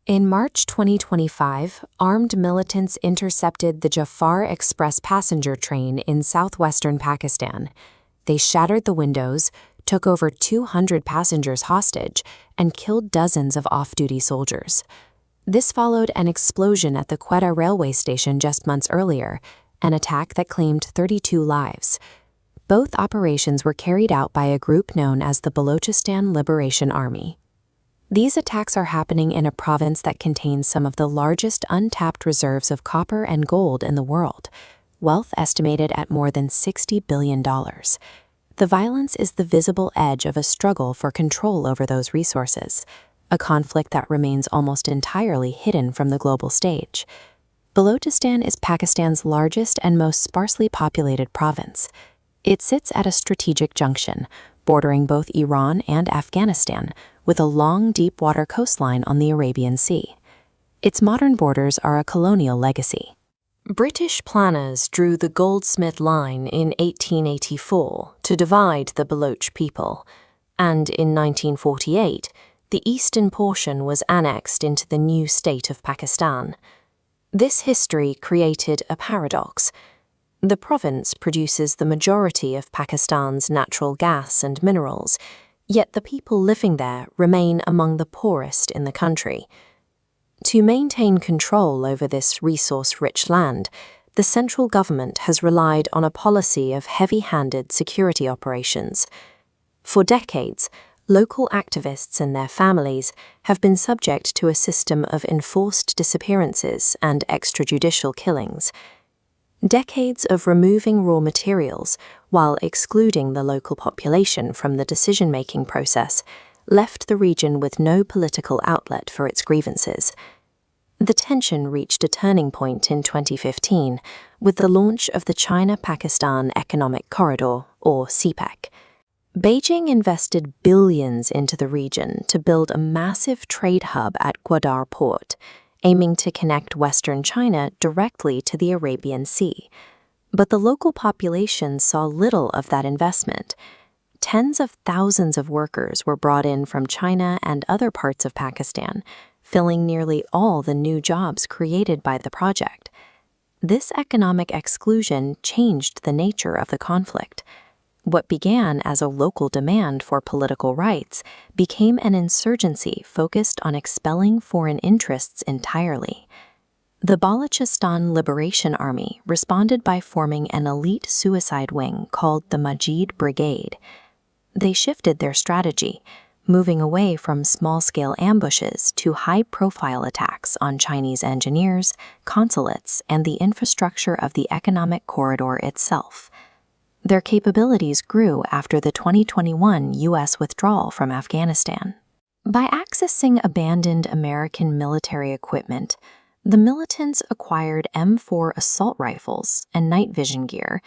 In March 2025, armed militants intercepted the Jafar Express passenger train in southwestern Pakistan. They shattered the windows, took over 200 passengers hostage, and killed dozens of off-duty soldiers. This followed an explosion at the Gwadar railway station just months earlier, an attack that claimed 32 lives. Both operations were carried out by a group known as the Balochistan Liberation Army. These attacks are happening in a province that contains some of the largest untapped reserves of copper and gold in the world, wealth estimated at more than $60 billion. The violence is the visible edge of a struggle for control over those resources, a conflict that remains almost entirely hidden from the global stage. Balochistan is Pakistan's largest and most sparsely populated province. It sits at a strategic junction, bordering both Iran and Afghanistan, with a long, deep-water coastline on the Arabian Sea. Its modern borders are a colonial legacy. British planners drew the Goldsmith Line in 1884 to divide the Baloch people, and in 1948, the eastern portion was annexed into the new state of Pakistan. This history created a paradox. The province produces the majority of Pakistan's natural gas and minerals, yet the people living there remain among the poorest in the country. To maintain control over this resource-rich land, the central government has relied on a policy of heavy-handed security operations. For decades, local activists and their families have been subject to a system of enforced disappearances and extrajudicial killings. Decades of removing raw materials while excluding the local population from the decision-making process left the region with no political outlet for its grievances. The tension reached a turning point in 2015 with the launch of the China-Pakistan Economic Corridor, or CPEC. Beijing invested billions into the region to build a massive trade hub at Gwadar Port, aiming to connect Western China directly to the Arabian Sea. But the local population saw little of that investment. Tens of thousands of workers were brought in from China and other parts of Pakistan, filling nearly all the new jobs created by the project. This economic exclusion changed the nature of the conflict. What began as a local demand for political rights became an insurgency focused on expelling foreign interests entirely. The Balochistan Liberation Army responded by forming an elite suicide wing called the Majid Brigade. They shifted their strategy, moving away from small-scale ambushes to high-profile attacks on Chinese engineers, consulates, and the infrastructure of the economic corridor itself. Their capabilities grew after the 2021 U.S. withdrawal from Afghanistan. By accessing abandoned American military equipment, the militants acquired M4 assault rifles and night vision gear,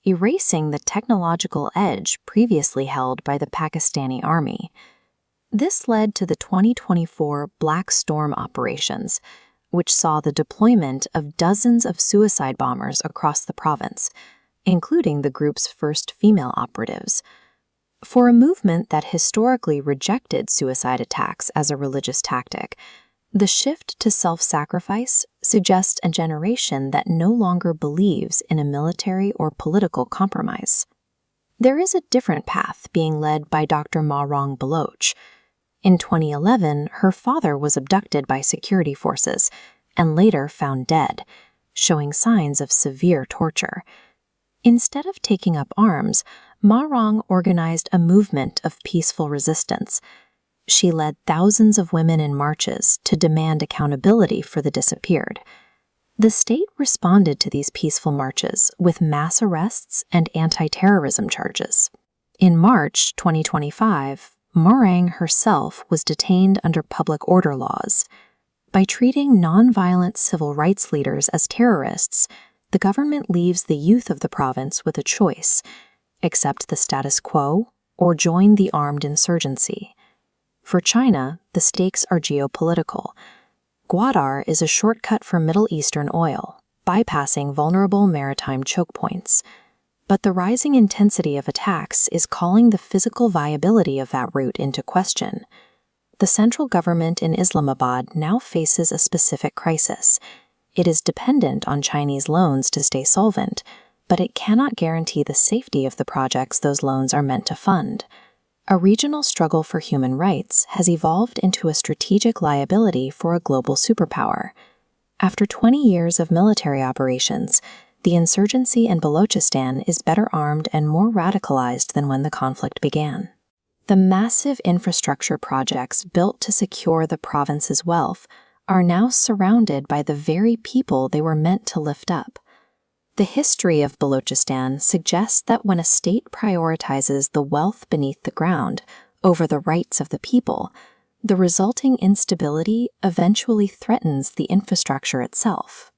erasing the technological edge previously held by the Pakistani army. This led to the 2024 Black Storm operations, which saw the deployment of dozens of suicide bombers across the province, including the group's first female operatives. For a movement that historically rejected suicide attacks as a religious tactic, the shift to self-sacrifice suggests a generation that no longer believes in a military or political compromise. There is a different path being led by Dr. Mahrong Baloch. In 2011, her father was abducted by security forces and later found dead, showing signs of severe torture. Instead of taking up arms, Mahrong organized a movement of peaceful resistance. She led thousands of women in marches to demand accountability for the disappeared. The state responded to these peaceful marches with mass arrests and anti-terrorism charges. In March 2025, Mahrong herself was detained under public order laws. By treating nonviolent civil rights leaders as terrorists, the government leaves the youth of the province with a choice: accept the status quo or join the armed insurgency. For China, the stakes are geopolitical. Gwadar is a shortcut for Middle Eastern oil, bypassing vulnerable maritime choke points. But the rising intensity of attacks is calling the physical viability of that route into question. The central government in Islamabad now faces a specific crisis. It is dependent on Chinese loans to stay solvent, but it cannot guarantee the safety of the projects those loans are meant to fund. A regional struggle for human rights has evolved into a strategic liability for a global superpower. After 20 years of military operations, the insurgency in Balochistan is better armed and more radicalized than when the conflict began. The massive infrastructure projects built to secure the province's wealth are now surrounded by the very people they were meant to lift up. The history of Balochistan suggests that when a state prioritizes the wealth beneath the ground over the rights of the people, the resulting instability eventually threatens the infrastructure itself.